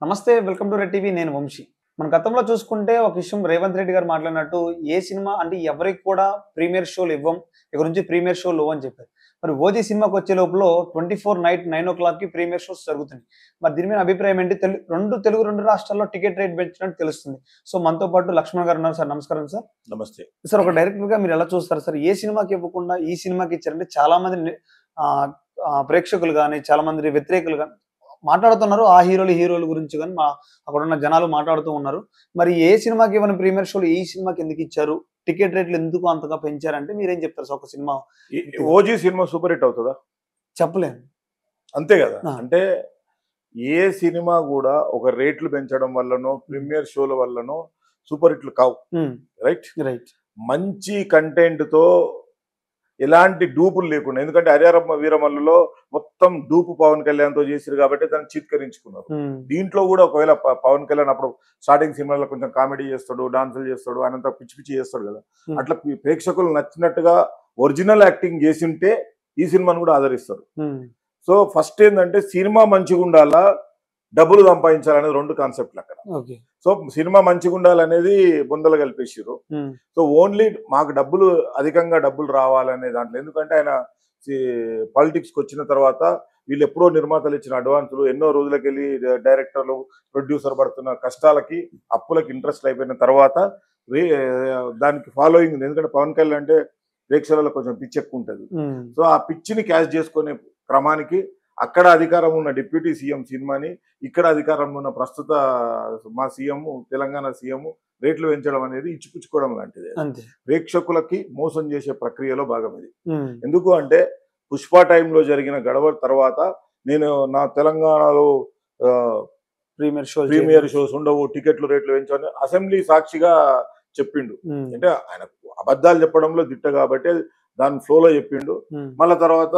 నమస్తే. Welcome to red TV. నేను వంశీ. మన గతంలో చూసుకుంటే ఒక విషయం రేవంత్ రెడ్డి గారు మాట్లాడినట్టు ఏ సినిమా అంటే ఎవరికి కూడా ప్రీమియర్ షోలు ఇవ్వం. ఇక నుంచి ప్రీమియర్ షోలు అని చెప్పారు. మరి 'ఓజీ' సినిమాకి వచ్చే లోపల 24 నైట్ 9:00కి ప్రీమియర్ షోస్ జరుగుతున్నాయి. మరి దీని మీద అభిప్రాయం ఏంటి? రెండు రాష్ట్రాల్లో టికెట్ రేట్ పెంచినట్టు తెలుస్తుంది. సో మనతో పాటు లక్ష్మణ్ గారు ఉన్నారు సార్. నమస్కారం సార్. నమస్తే సార్, ఒక డైరెక్టర్‌గా మీరు ఎలా చూస్తారు సార్? ఏ సినిమాకి ఇవ్వకుండా ఈ సినిమాకి ఇచ్చారంటే చాలా మంది ఆహ్, ఆహ్, ప్రేక్షకులు గాని, చాలా మంది వ్యతిరేకులు గాని మాట్లాడుతున్నారు. ఆ హీరోల గురించి గాని అక్కడున్న జనాలు మాట్లాడుతూ ఉన్నారు. మరి ఏ సినిమాకి ఇవ్వని ప్రీమియర్ షోలు ఈ సినిమాకి ఎందుకు ఇచ్చారు? టికెట్ రేట్లు ఎందుకు అంతగా పెంచారంటే మీరేం చెప్తారు సార్? ఒక cinema OG cinema super hit అవుతుందా? చెప్పలేను. అంతే కదా. ఆ. అంటే ఏ సినిమా కూడా ఒక రేట్లు పెంచడం వల్లనో ప్రీమియర్ షోల వల్లనో సూపర్ హిట్లు కావు. రైట్. రైట్. మంచి కంటెంట్ తో ఎలాంటి డూపులు లేకుండా, ఎందుకంటే హరిహర వీరమల్లులో మొత్తం డూపు పవన్ కళ్యాణ్ తో చేసిరు కాబట్టి దాన్ని చిత్కరించుకున్నారు. దీంట్లో కూడా ఒకవేళ పవన్ కళ్యాణ్ అప్పుడు స్టార్టింగ్ సినిమాలో కొంచెం కామెడీ చేస్తాడు, డాన్సులు చేస్తాడు, ఆయనంతా పిచ్చి పిచ్చి చేస్తాడు కదా. అట్లా ప్రేక్షకులు నచ్చినట్టుగా ఒరిజినల్ యాక్టింగ్ చేసి ఉంటే ఈ సినిమాను కూడా ఆదరిస్తారు. సో ఫస్ట్ ఏంటంటే సినిమా మంచిగా ఉండాలా, డబ్బులు సంపాదించాలనేది రెండు కాన్సెప్ట్లు అక్కడ. సో సినిమా మంచిగా ఉండాలనేది బొందలు కలిపేసారు. సో ఓన్లీ మాకు అధికంగా డబ్బులు రావాలనే దాంట్లో, ఎందుకంటే ఆయన పాలిటిక్స్కి వచ్చిన తర్వాత వీళ్ళు ఎప్పుడో నిర్మాతలు ఇచ్చిన అడ్వాన్సులు, ఎన్నో రోజులకి వెళ్ళి డైరెక్టర్లు ప్రొడ్యూసర్ పడుతున్న కష్టాలకి అప్పులకి ఇంట్రెస్ట్ అయిపోయిన తర్వాత దానికి ఫాలోయింగ్ ఉంది. ఎందుకంటే పవన్ కళ్యాణ్ అంటే ప్రేక్షకులలో కొంచెం పిచ్చి ఎక్కువ ఉంటుంది. సో ఆ పిచ్చిని క్యాష్ చేసుకునే క్రమానికి అక్కడ అధికారం ఉన్న డిప్యూటీ సీఎం సినిమాని ఇక్కడ అధికారం ఉన్న ప్రస్తుత మా సీఎం, తెలంగాణ సీఎం రేట్లు పెంచడం అనేది ఇచ్చిపుచ్చుకోవడం లాంటిది. ప్రేక్షకులకి మోసం చేసే ప్రక్రియలో భాగం ఇది. ఎందుకు అంటే పుష్ప టైంలో జరిగిన గడవ తర్వాత నేను నా తెలంగాణలో ప్రీమియర్ షోస్ ఉండవు, టికెట్లు రేట్లు పెంచని అసెంబ్లీ సాక్షిగా చెప్పిండు. అంటే ఆయన అబద్ధాలు చెప్పడంలో దిట్ట కాబట్టి దాని ఫ్లోలో చెప్పిండు. మళ్ళా తర్వాత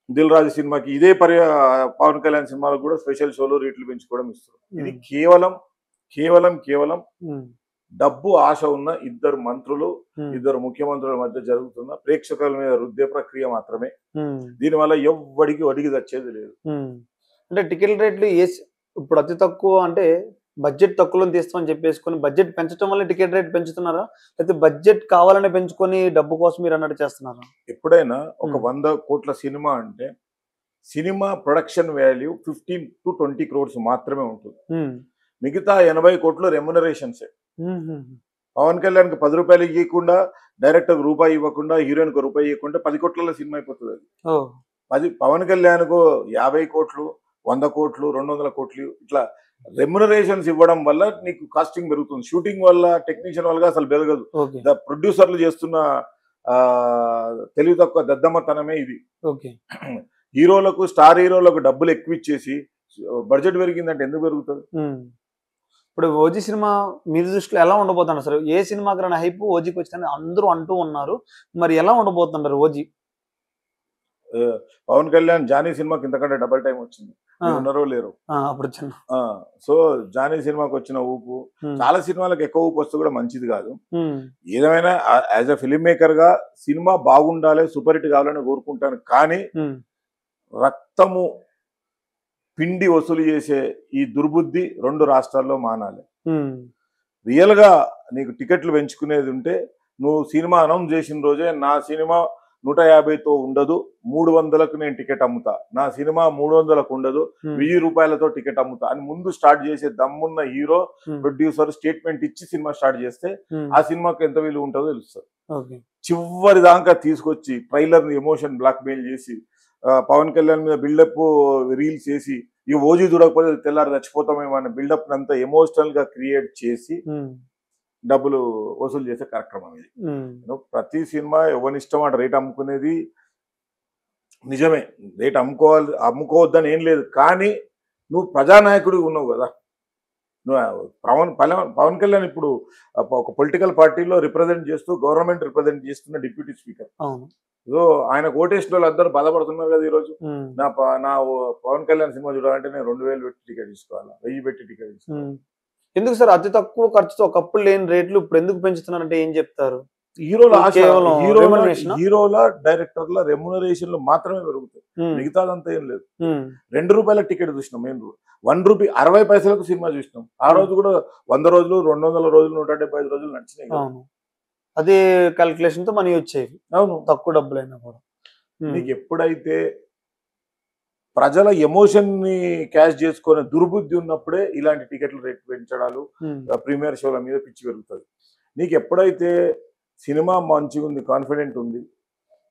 దిల్ రాజు సినిమాకి ఇదే పవన్ కళ్యాణ్ సినిమాలకు కూడా స్పెషల్ షోలు రేట్లు పెంచుకోవడం ఇస్తారు. ఇది కేవలం డబ్బు ఆశ ఉన్న ఇద్దరు మంత్రులు, ఇద్దరు ముఖ్యమంత్రుల మధ్య జరుగుతున్న ప్రేక్షకుల మీద రుద్దే ప్రక్రియ మాత్రమే. దీనివల్ల ఎవ్వడికి వడికి తెచ్చేది లేదు. అంటే టికెట్ రేట్లు ఇప్పుడు అతి తక్కువ అంటే బడ్జెట్ తక్కువలో తీస్తామని చెప్పేసుకొని బడ్జెట్ పెంచడం వల్ల టికెట్ రేట్ పెంచుతున్నారా, లేకపోతే బడ్జెట్ కావాలని పెంచుకొని డబ్బు కోసం మీరు అన్నట్టు చేస్తున్నారా? ఎప్పుడైనా ఒక 100 కోట్ల సినిమా అంటే cinema production value 15 to 20 crores మాత్రమే ఉంటుంది. మిగతా 80 కోట్లు రెమ్యునరేషన్సే. పవన్ కళ్యాణ్ కి 10 రూపాయలు ఇవ్వకుండా, డైరెక్టర్ రూపాయి ఇవ్వకుండా, హీరోయిన్ కు రూపాయి ఇవ్వకుండా 10 కోట్ల సినిమా అయిపోతుంది. అది పవన్ కళ్యాణ్ కు 50 కోట్లు, 100 కోట్లు, 200 కోట్లు ఇట్లా రెమ్యునరేషన్స్ ఇవ్వడం వల్ల నీకు కాస్టింగ్ పెరుగుతుంది. షూటింగ్ వల్ల, టెక్నీషియన్ వల్ల అసలు పెరగదు. ప్రొడ్యూసర్లు చేస్తున్న తెలివి తక్కువ దద్దమ్మతనమే ఇది. హీరోలకు, స్టార్ హీరోలకు డబ్బులు ఎక్కువ ఇచ్చేసి బడ్జెట్ పెరిగిందంటే ఎందుకు పెరుగుతుంది? ఇప్పుడు 'ఓజీ' సినిమా మీరు దృష్టిలో ఎలా ఉండబోతున్నారు సార్? ఏ సినిమాకి రాని హైప్ 'ఓజీ'కి వచ్చిందని అందరూ అంటూ ఉన్నారు. మరి ఎలా ఉండబోతున్నారు 'ఓజీ'? పవన్ కళ్యాణ్ జానీ సినిమాకి ఇంతకంటే డబల్ టైం వచ్చింది. ఉన్నారో లేరు అప్పుడు. సో జానీ సినిమాకి వచ్చిన ఊపు చాలా సినిమాలకు ఎక్కువ ఊపు వస్తే కూడా మంచిది కాదు. ఏదేమైనా యాజ్ అ ఫిల్మ్ మేకర్ గా సినిమా బాగుండాలి, సూపర్ హిట్ కావాలని కోరుకుంటాను. కానీ రక్తము పిండి వసూలు చేసే ఈ దుర్బుద్ధి రెండు రాష్ట్రాల్లో మానాలి. రియల్ గా నీకు టికెట్లు పెంచుకునేది ఉంటే నువ్వు సినిమా అనౌన్స్ చేసిన రోజే నా సినిమా 150తో ఉండదు, 300కు నేను టికెట్ అమ్ముతా, నా సినిమా 300కు ఉండదు, 1000 రూపాయలతో టికెట్ అమ్ముతా అని ముందు స్టార్ట్ చేసే దమ్మున్న హీరో, ప్రొడ్యూసర్ స్టేట్మెంట్ ఇచ్చి సినిమా స్టార్ట్ చేస్తే ఆ సినిమాకి ఎంత విలువ ఉంటుందో తెలుస్తుంది. చివరి దాకా తీసుకొచ్చి ట్రైలర్ ని ఎమోషన్ బ్లాక్ మెయిల్ చేసి పవన్ కళ్యాణ్ మీద బిల్డప్ రీల్స్ చేసి ఈ 'ఓజీ' చూడకపోతే తెల్లారి చచ్చిపోతామేమో అనే బిల్డప్ అంతా ఎమోషనల్ గా క్రియేట్ చేసి డబ్బులు వసూలు చేసే కార్యక్రమం ఇది. ప్రతి సినిమా ఎవరిష్టం అంటే రేట్ అమ్ముకునేది నిజమే, రేట్ అమ్ముకోవద్దని ఏం లేదు. కానీ నువ్వు ప్రజానాయకుడిగా ఉన్నావు కదా. పవన్ కళ్యాణ్ ఇప్పుడు ఒక పొలిటికల్ పార్టీలో రిప్రజెంట్ చేస్తూ, గవర్నమెంట్ రిప్రజెంట్ చేస్తున్న డిప్యూటీ స్పీకర్. సో ఆయన ఓటేసిన వాళ్ళు అందరూ బాధపడుతున్నారు కదా ఈరోజు. నా పవన్ కళ్యాణ్ సినిమా చూడాలంటే నేను 2000 పెట్టి టికెట్ తీసుకోవాలా, 1000 పెట్టి టికెట్ తీసుకోవాలి. ఎందుకు సార్ అతి తక్కువ ఖర్చుతో ఒకప్పుడు లేని రేట్లు ఇప్పుడు ఎందుకు పెంచుతున్నారంటే ఏం చెప్తారు? హీరోల ఆశ, కేవలం remuneration ఆ? హీరోల డైరెక్టర్ల రెమ్యునరేషన్లు మాత్రమే పెరుగుతాయి, మిగతాదంతా ఏం లేదు. ఉమ్, ₹2 టికెట్ చూసినాం, మెయిన్ ₹1 60 పైసలకు సినిమా చూసినాం. ఆ రోజు కూడా 100 రోజులు, 200 రోజులు, 175 రోజులు నడిచినాయి కదా. అవును. అదే క్యాలిక్యులేషన్ తో మనీ వచ్చేవి అవును. తక్కువ డబ్బులైనా కూడా. నీకు ఎప్పుడైతే ప్రజల ఎమోషన్ ని క్యాష్ చేసుకునే దుర్బుద్ధి ఉన్నప్పుడే ఇలాంటి టికెట్ల రేట్ పెంచడాలు, ప్రీమియర్ షోల మీద పిచ్చి పెరుగుతుంది. నీకు ఎప్పుడైతే సినిమా మంచిగా ఉంది, కాన్ఫిడెంట్ ఉంది,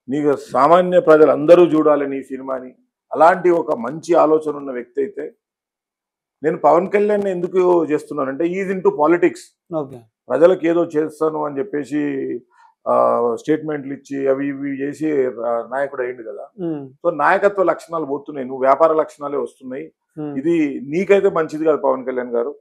నీకు సామాన్య ప్రజలు అందరూ చూడాలి నీ సినిమాని, అలాంటి ఒక మంచి ఆలోచన ఉన్న వ్యక్తి అయితే, నేను పవన్ కళ్యాణ్ ఎందుకు చేస్తున్నానంటే is in to politics. Okay. ప్రజలకు ఏదో చేస్తాను అని చెప్పేసి స్టేట్మెంట్లు ఇచ్చి అవి ఇవి చేసి నాయకుడు అయ్యిండు కదా. సో నాయకత్వ లక్షణాలు పోతున్నాయి, నువ్వు వ్యాపార లక్షణాలే వస్తున్నాయి. ఇది నీకైతే మంచిది కాదు పవన్ కళ్యాణ్ గారు.